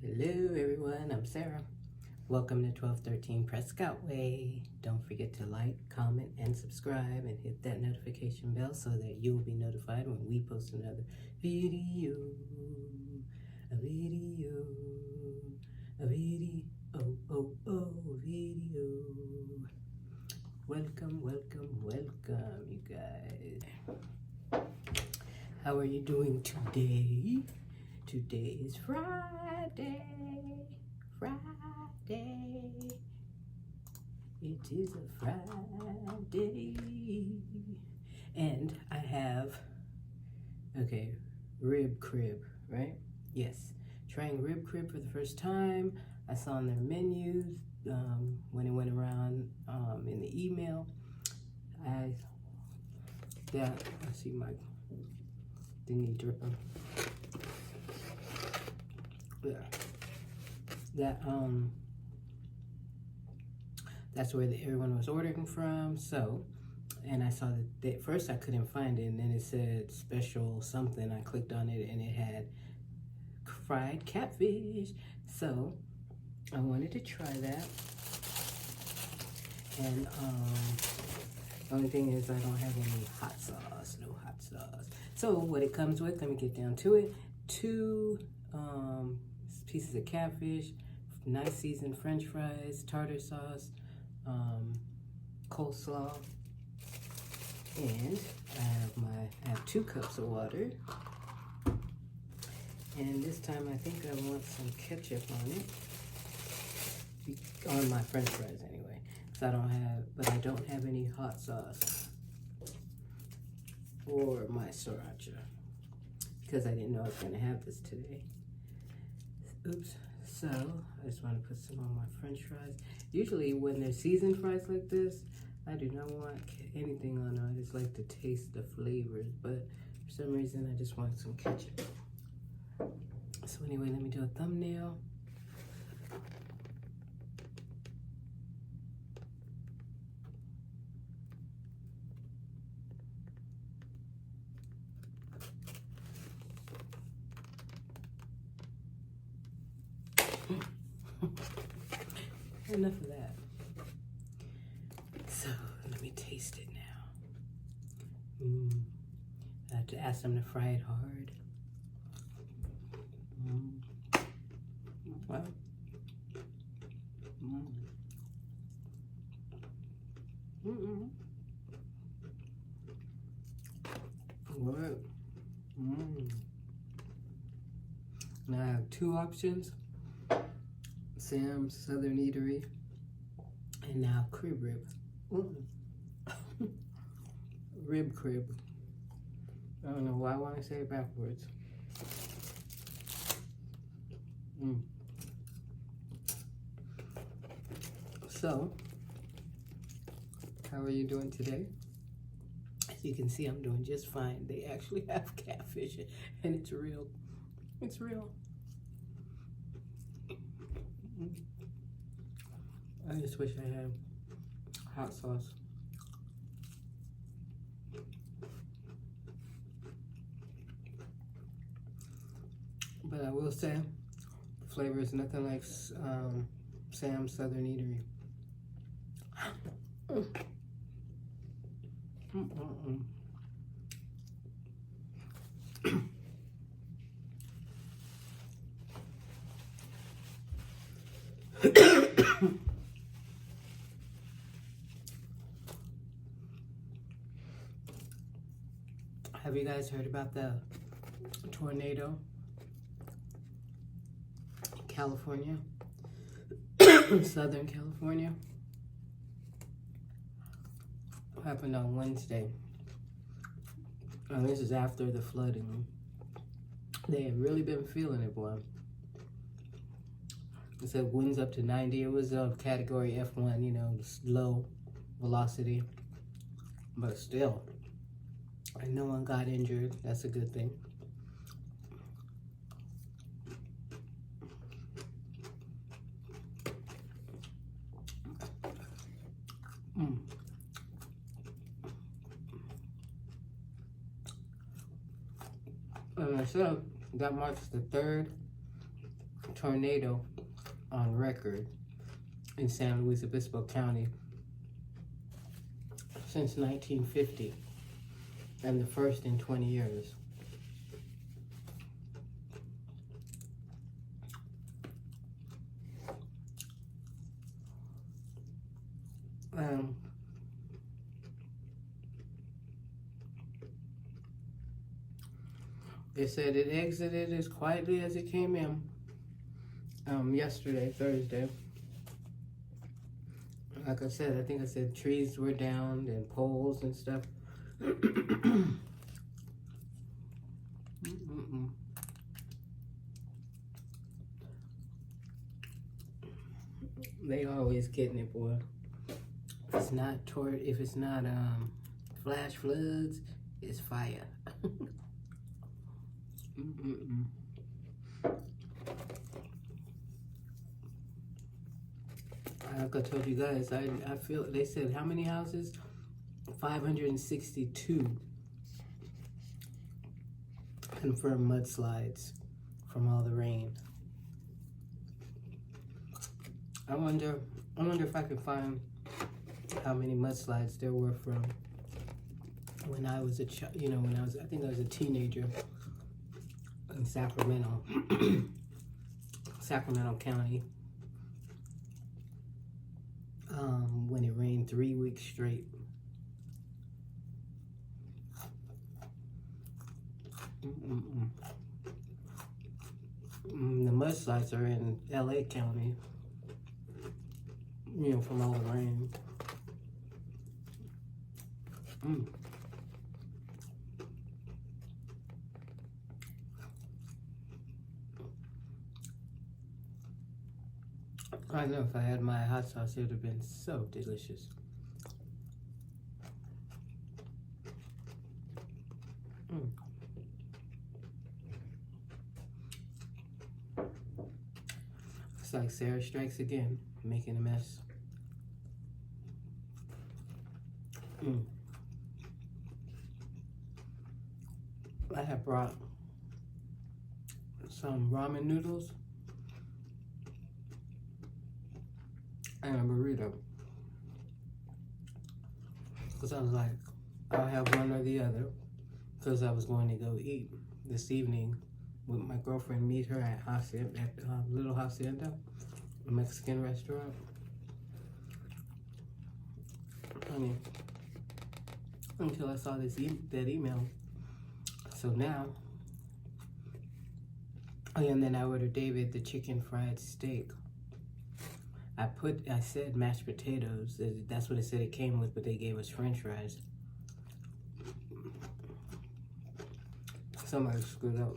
Hello everyone, I'm Sarah. Welcome to 1213 Prescott Way. Don't forget to like, comment, and subscribe and hit that notification bell so that you'll be notified when we post another video. A video. Welcome, you guys. How are you doing today? Today is Friday. It is a Friday. And I have, rib crib, right? Yes. Trying rib crib for the first time. I saw on their menus when it went around in the email. I see my thingy dripping. That's where everyone was ordering from. So, and I saw that at first I couldn't find it, and then it said special something. I clicked on it and it had fried catfish. So I wanted to try that. And the only thing is I don't have any hot sauce, no hot sauce. So what it comes with, let me get down to it. 2 pieces of catfish, nice seasoned french fries, tartar sauce, coleslaw, and I have 2 cups of water. And this time I think I want some ketchup on it, on my french fries anyway. So I don't have any hot sauce or my sriracha because I didn't know I was gonna have this today. Oops. So I just want to put some on my french fries. Usually when they're seasoned fries like this, I do not want anything on them. I just like to taste the flavors, but for some reason I just want some ketchup. So anyway, let me do a thumbnail. Enough of that. So let me taste it now. I have to ask them to fry it hard. Well, What? Now I have 2 options. Sam's Southern Eatery, and now crib rib. Rib crib. I don't know why I want to say it backwards. So, how are you doing today? As you can see, I'm doing just fine. They actually have catfish, and it's real. It's real. I just wish I had hot sauce. But I will say, the flavor is nothing like Sam's Southern Eatery. Have you guys heard about the tornado in California? Southern California? What happened on Wednesday? This is after the flooding. They have really been feeling it, boy. It said winds up to 90. It was a category F1, you know, low velocity. But still, and no one got injured. That's a good thing. And I said that marks the 3rd tornado on record in San Luis Obispo County since 1950, and the first in 20 years. They said it exited as quietly as it came in yesterday, Thursday. Like I said, I think I said trees were down and poles and stuff. They always getting it, boy. If it's not flash floods, it's fire. Like I told you guys, I feel, they said how many houses? 562 confirmed mudslides from all the rain. I wonder if I can find how many mudslides there were from when I was a child, you know, I think I was a teenager in Sacramento, Sacramento County, when it rained 3 weeks straight. The mudslides are in LA County, you know, from all the rain. I know if I had my hot sauce, it would have been so delicious. It's like Sarah strikes again, making a mess. I have brought some ramen noodles and a burrito, because I was like, I'll have one or the other, because I was going to go eat this evening with my girlfriend, meet her at Little Hacienda, a Mexican restaurant. Honey, until I saw that email. So now, and then I ordered David the chicken fried steak. I said mashed potatoes. That's what it said it came with, but they gave us French fries. Somebody screwed up.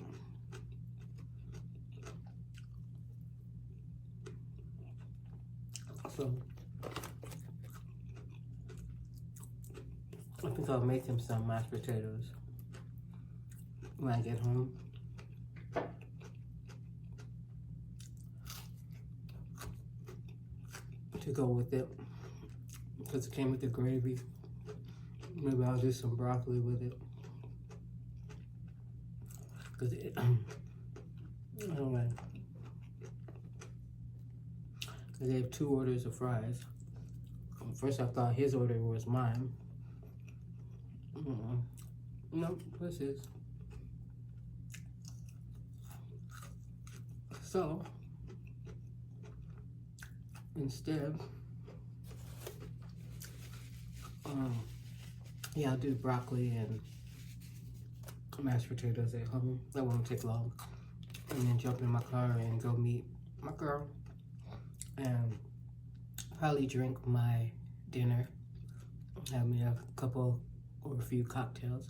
So I think I'll make him some mashed potatoes when I get home. To go with it, because it came with the gravy. Maybe I'll do some broccoli with it. Because anyway, they have 2 orders of fries. First I thought his order was mine. No, this is. So instead, yeah, I'll do broccoli and mashed potatoes at home. That won't take long. And then jump in my car and go meet my girl. And probably drink my dinner. Have me a couple or a few cocktails.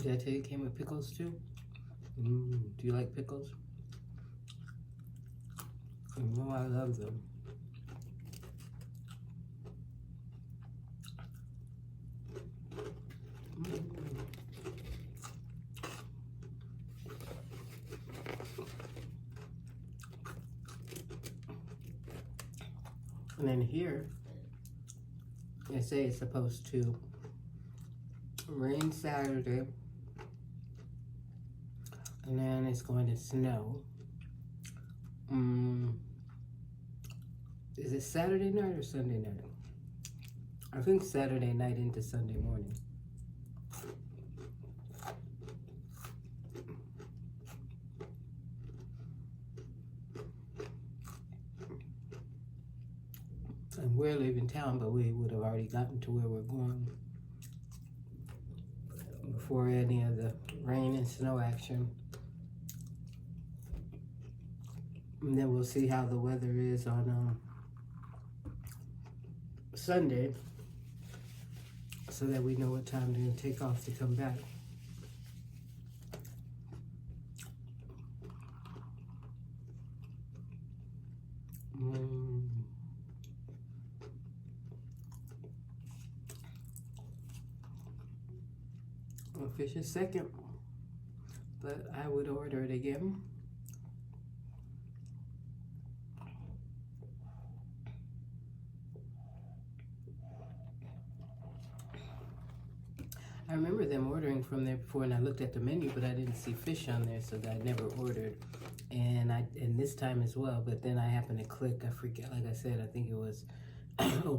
Did I tell you it came with pickles too? Do you like pickles? You know I love them. And then here, they say it's supposed to Rain Saturday. And then it's going to snow. Is it Saturday night or Sunday night? I think Saturday night into Sunday morning. And we're leaving town, but we would have already gotten to where we're going before any of the rain and snow action. And then we'll see how the weather is on Sunday, so that we know what time to take off to come back. Fish is second, but I would order it again. I remember them ordering from there before, and I looked at the menu, but I didn't see fish on there, so I never ordered. And this time as well, but then I happened to click, I forget, like I said, I think it was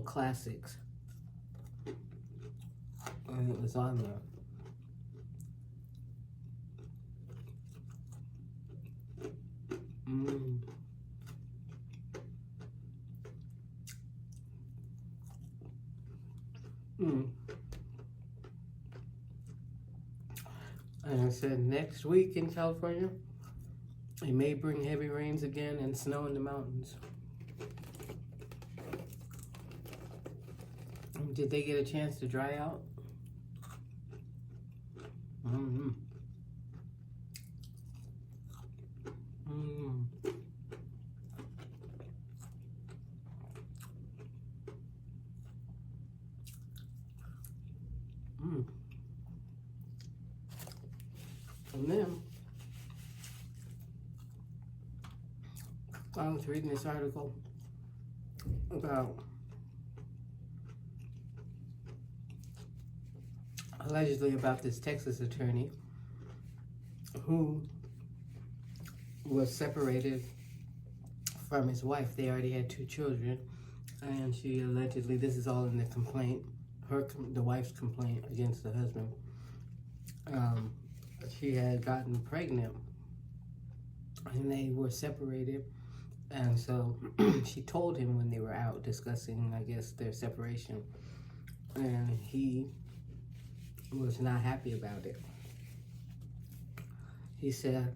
Classics, and it was on there. And I said next week in California, it may bring heavy rains again and snow in the mountains. Did they get a chance to dry out? And then I was reading this article about allegedly about this Texas attorney who was separated from his wife. They already had 2 children, and she allegedly, this is all in the complaint, the wife's complaint against the husband. She had gotten pregnant, and they were separated, and so she told him when they were out discussing, I guess, their separation, and he was not happy about it. He said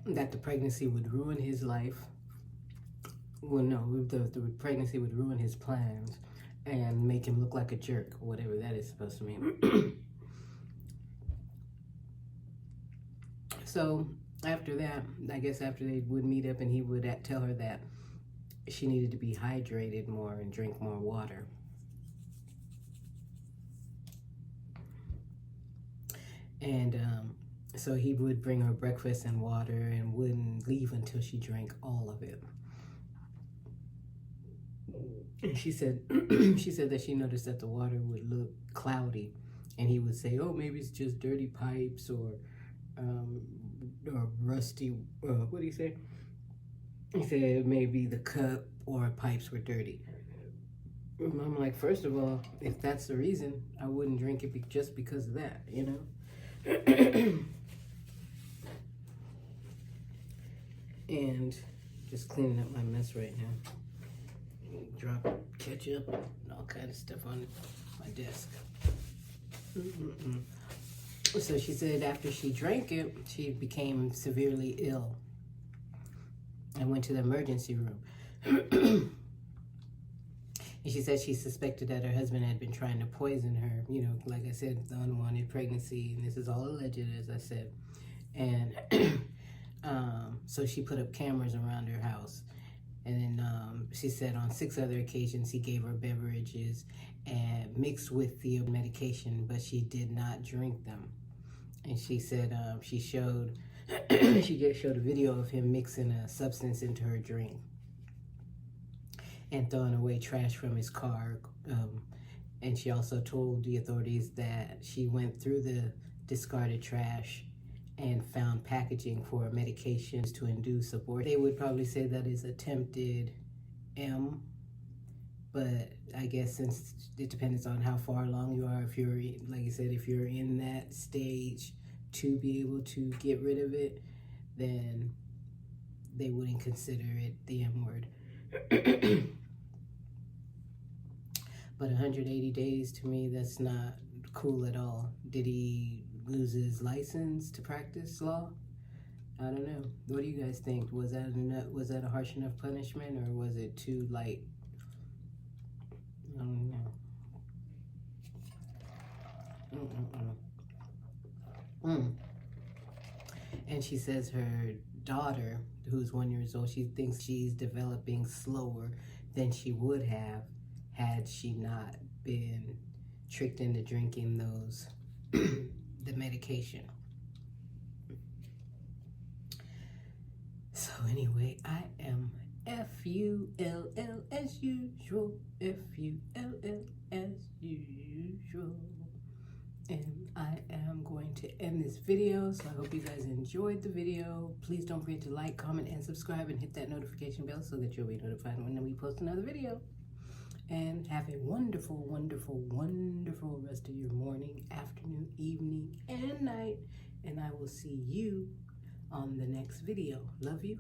that the pregnancy would ruin his life. Well, no, the pregnancy would ruin his plans and make him look like a jerk, or whatever that is supposed to mean. So after that, I guess after they would meet up, and he would tell her that she needed to be hydrated more and drink more water. And so he would bring her breakfast and water and wouldn't leave until she drank all of it. And she said that she noticed that the water would look cloudy, and he would say, "Oh, maybe it's just dirty pipes or rusty." What did he say? He said maybe the cup or pipes were dirty. I'm like, first of all, if that's the reason, I wouldn't drink it just because of that, you know. And just cleaning up my mess right now. Drop ketchup and all kind of stuff on my desk. So she said after she drank it, she became severely ill and went to the emergency room. And she said she suspected that her husband had been trying to poison her, you know, like I said, the unwanted pregnancy, and this is all alleged, as I said. And so she put up cameras around her house. And then she said on 6 other occasions he gave her beverages and mixed with the medication, but she did not drink them. And she said she showed a video of him mixing a substance into her drink and throwing away trash from his car, And she also told the authorities that she went through the discarded trash and found packaging for medications to induce abortion. They would probably say that is attempted M, but I guess since it depends on how far along you are, if you're, like I said, if you're in that stage to be able to get rid of it, then they wouldn't consider it the M word. But 180 days, to me, that's not cool at all. Did he lose his license to practice law? I don't know. What do you guys think? Was that a harsh enough punishment, or was it too light? I don't know. And she says her daughter, who's 1 year old, she thinks she's developing slower than she would have had she not been tricked into drinking those the medication. So anyway, I am F-U-L-L as usual, F-U-L-L as usual. And I am going to end this video, so I hope you guys enjoyed the video. Please don't forget to like, comment, and subscribe, and hit that notification bell so that you'll be notified when we post another video. And have a wonderful, wonderful, wonderful rest of your morning, afternoon, evening, and night. And I will see you on the next video. Love you.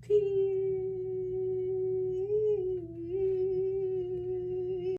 Peace.